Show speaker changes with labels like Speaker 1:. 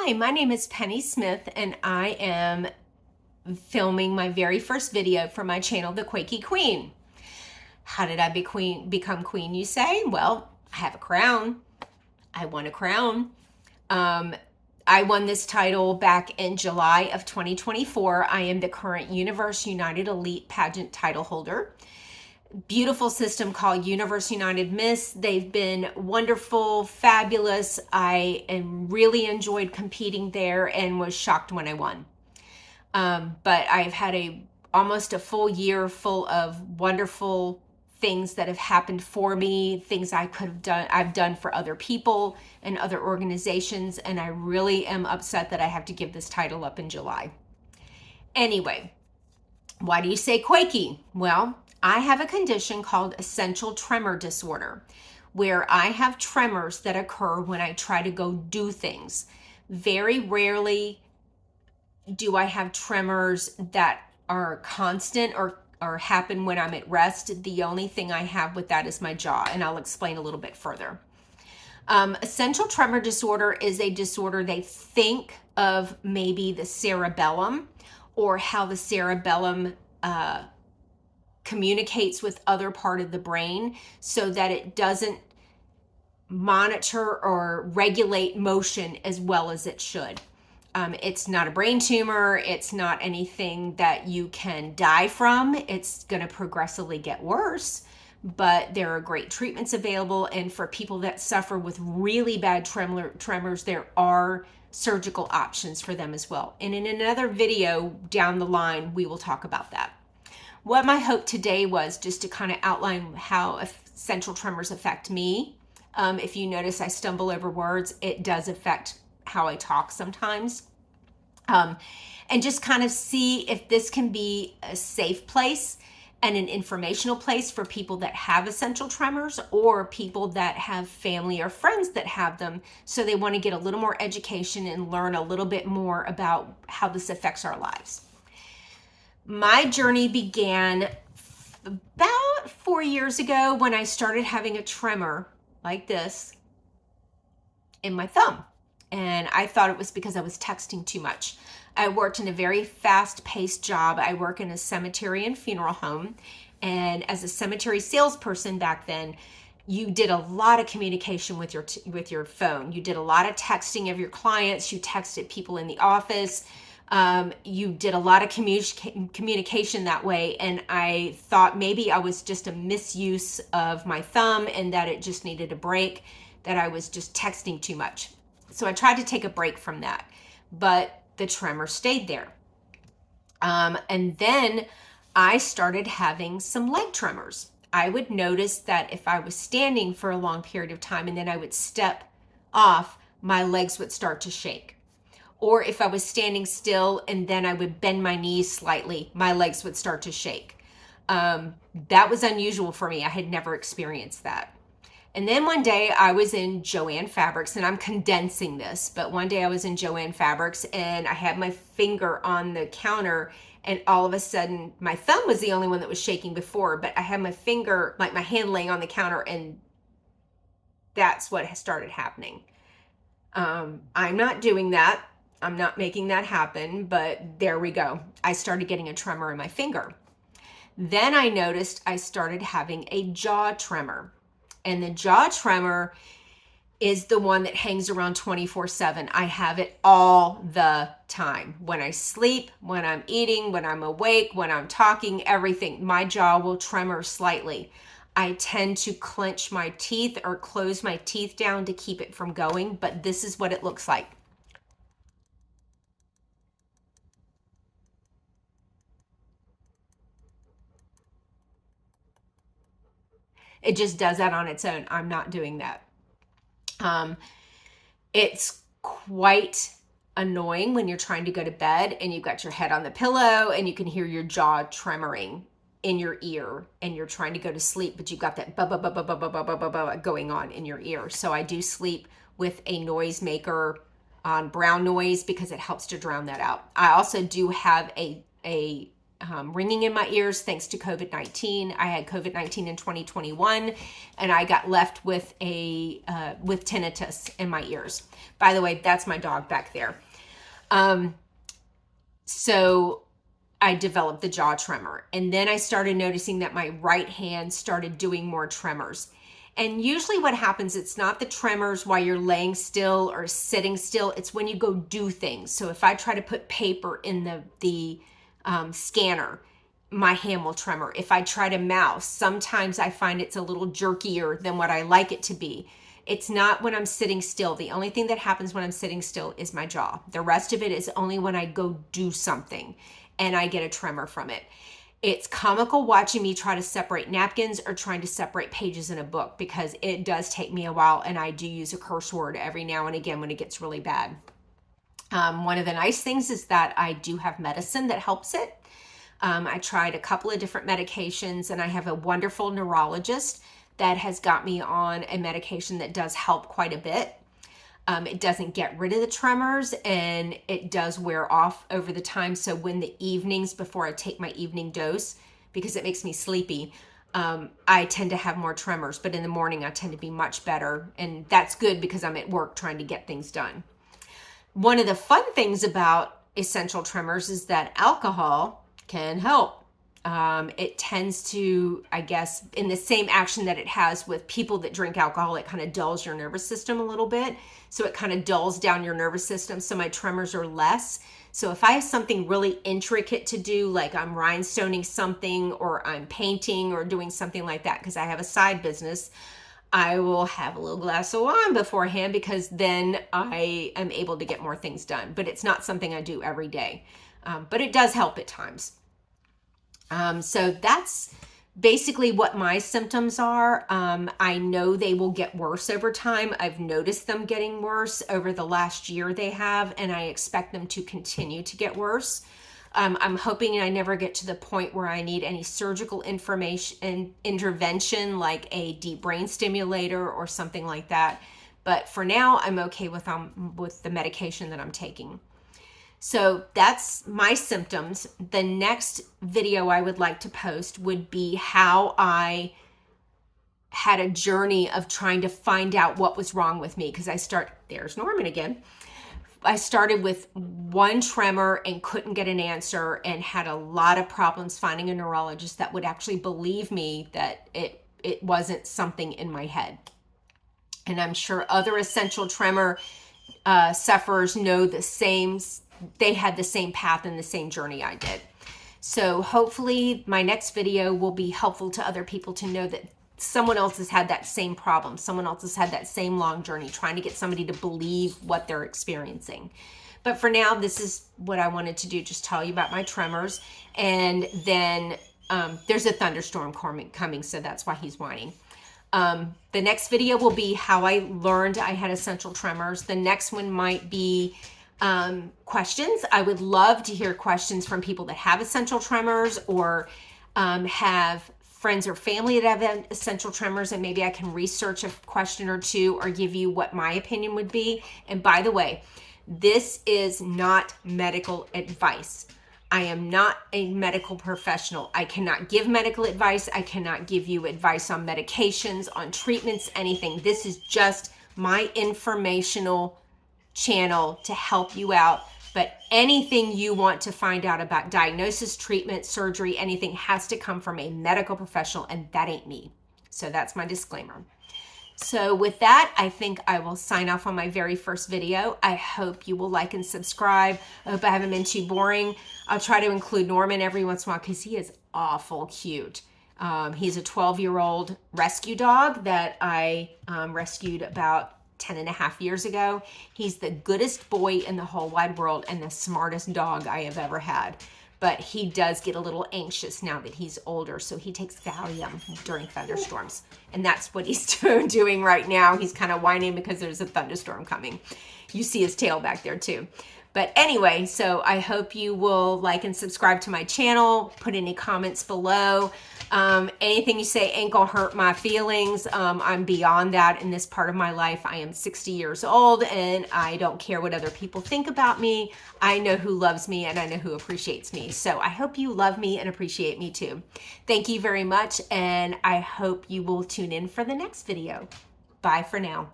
Speaker 1: Hi, my name is Penny Smith, and I am filming my very first video for my channel, The Quakey Queen. How did I become queen, you say? Well, I have a crown. I won a crown. Um, I won this title back in July of 2024. I am the current Universe United Elite Pageant title holder. Beautiful system called Universe United Miss. They've been wonderful, fabulous. I really enjoyed competing there and was shocked when I won. But I've had almost a full year full of wonderful things that have happened for me, things I've done for other people and other organizations, and I really am upset that I have to give this title up in July. Anyway, why do you say Quakey? Well, I have a condition called essential tremor disorder, where I have tremors that occur when I try to go do things. Very rarely do I have tremors that are constant or happen when I'm at rest. The only thing I have with that is my jaw, and I'll explain a little bit further. Essential tremor disorder is a disorder they think of maybe the cerebellum or how the cerebellum communicates with other part of the brain so that it doesn't monitor or regulate motion as well as it should. It's not a brain tumor. It's not anything that you can die from. It's going to progressively get worse, but there are great treatments available. And for people that suffer with really bad tremors, there are surgical options for them as well. And in another video down the line, we will talk about that. What my hope today was just to kind of outline how essential tremors affect me. If you notice I stumble over words, it does affect how I talk sometimes. And just kind of see if this can be a safe place and an informational place for people that have essential tremors or people that have family or friends that have them. So they want to get a little more education and learn a little bit more about how this affects our lives. My journey began about 4 years ago when I started having a tremor like this in my thumb. And I thought it was because I was texting too much. I worked in a very fast-paced job. I work in a cemetery and funeral home. And as a cemetery salesperson back then, you did a lot of communication with your phone. You did a lot of texting of your clients. You texted people in the office. You did a lot of communication that way. And I thought maybe I was just a misuse of my thumb and that it just needed a break, that I was just texting too much. So I tried to take a break from that, but the tremor stayed there. And then I started having some leg tremors. I would notice that if I was standing for a long period of time and then I would step off, my legs would start to shake. Or if I was standing still and then I would bend my knees slightly, my legs would start to shake. That was unusual for me. I had never experienced that. And then one day I was in Joann Fabrics, and I'm condensing this, but one day I was in Joann Fabrics and I had my finger on the counter, and all of a sudden my thumb was the only one that was shaking before, but I had my finger, like my hand laying on the counter, and that's what started happening. I'm not doing that. I'm not making that happen, but there we go. I started getting a tremor in my finger. Then I noticed I started having a jaw tremor. And the jaw tremor is the one that hangs around 24/7. I have it all the time. When I sleep, when I'm eating, when I'm awake, when I'm talking, everything, my jaw will tremor slightly. I tend to clench my teeth or close my teeth down to keep it from going, but this is what it looks like. It just does that on its own. I'm not doing that. It's quite annoying when you're trying to go to bed and you've got your head on the pillow and you can hear your jaw tremoring in your ear and you're trying to go to sleep, but you've got that going on in your ear. So I do sleep with a noisemaker on brown noise because it helps to drown that out. I also do have a ringing in my ears thanks to COVID-19. I had COVID-19 in 2021, and I got left with with tinnitus in my ears. By the way, that's my dog back there. So I developed the jaw tremor, and then I started noticing that my right hand started doing more tremors. And usually what happens, it's not the tremors while you're laying still or sitting still, it's when you go do things. So if I try to put paper in the scanner, my hand will tremor. If I try to mouse, sometimes I find it's a little jerkier than what I like it to be. It's not when I'm sitting still. The only thing that happens when I'm sitting still is my jaw. The rest of it is only when I go do something and I get a tremor from it. It's comical watching me try to separate napkins or trying to separate pages in a book, because it does take me a while, and I do use a curse word every now and again when it gets really bad. One of the nice things is that I do have medicine that helps it. I tried a couple of different medications, and I have a wonderful neurologist that has got me on a medication that does help quite a bit. It doesn't get rid of the tremors, and it does wear off over the time. So when the evenings, before I take my evening dose, because it makes me sleepy, I tend to have more tremors, but in the morning I tend to be much better. And that's good because I'm at work trying to get things done. One of the fun things about essential tremors is that alcohol can help. It tends to, I guess, in the same action that it has with people that drink alcohol, it kind of dulls your nervous system a little bit. So it kind of dulls down your nervous system. So my tremors are less. So if I have something really intricate to do, like I'm rhinestoning something or I'm painting or doing something like that, because I have a side business, I will have a little glass of wine beforehand, because then I am able to get more things done. But it's not something I do every day. But it does help at times. So that's basically what my symptoms are. I know they will get worse over time. I've noticed them getting worse over the last year they have, and I expect them to continue to get worse. I'm hoping I never get to the point where I need any surgical intervention, like a deep brain stimulator or something like that. But for now, I'm okay with the medication that I'm taking. So that's my symptoms. The next video I would like to post would be how I had a journey of trying to find out what was wrong with me, because there's Norman again. I started with one tremor and couldn't get an answer, and had a lot of problems finding a neurologist that would actually believe me that it wasn't something in my head. And I'm sure other essential tremor sufferers know the same. They had the same path and the same journey I did. So hopefully my next video will be helpful to other people to know that someone else has had that same problem. Someone else has had that same long journey, trying to get somebody to believe what they're experiencing. But for now, this is what I wanted to do, just tell you about my tremors. And then there's a thunderstorm coming, so that's why he's whining. The next video will be how I learned I had essential tremors. The next one might be questions. I would love to hear questions from people that have essential tremors, or have friends or family that have essential tremors, and maybe I can research a question or two or give you what my opinion would be. And by the way, this is not medical advice. I am not a medical professional. I cannot give medical advice. I cannot give you advice on medications, on treatments, anything. This is just my informational channel to help you out. But anything you want to find out about diagnosis, treatment, surgery, anything has to come from a medical professional, and that ain't me. So that's my disclaimer. So with that, I think I will sign off on my very first video. I hope you will like and subscribe. I hope I haven't been too boring. I'll try to include Norman every once in a while, because he is awful cute. He's a 12-year-old rescue dog that I rescued about 10.5 years ago. He's the goodest boy in the whole wide world and the smartest dog I have ever had. But he does get a little anxious now that he's older, so he takes Valium during thunderstorms. And that's what he's doing right now. He's kind of whining because there's a thunderstorm coming. You see his tail back there too. But anyway, so I hope you will like and subscribe to my channel, put any comments below. Anything you say ain't gonna hurt my feelings. I'm beyond that in this part of my life. I am 60 years old and I don't care what other people think about me. I know who loves me and I know who appreciates me. So I hope you love me and appreciate me too. Thank you very much, and I hope you will tune in for the next video. Bye for now.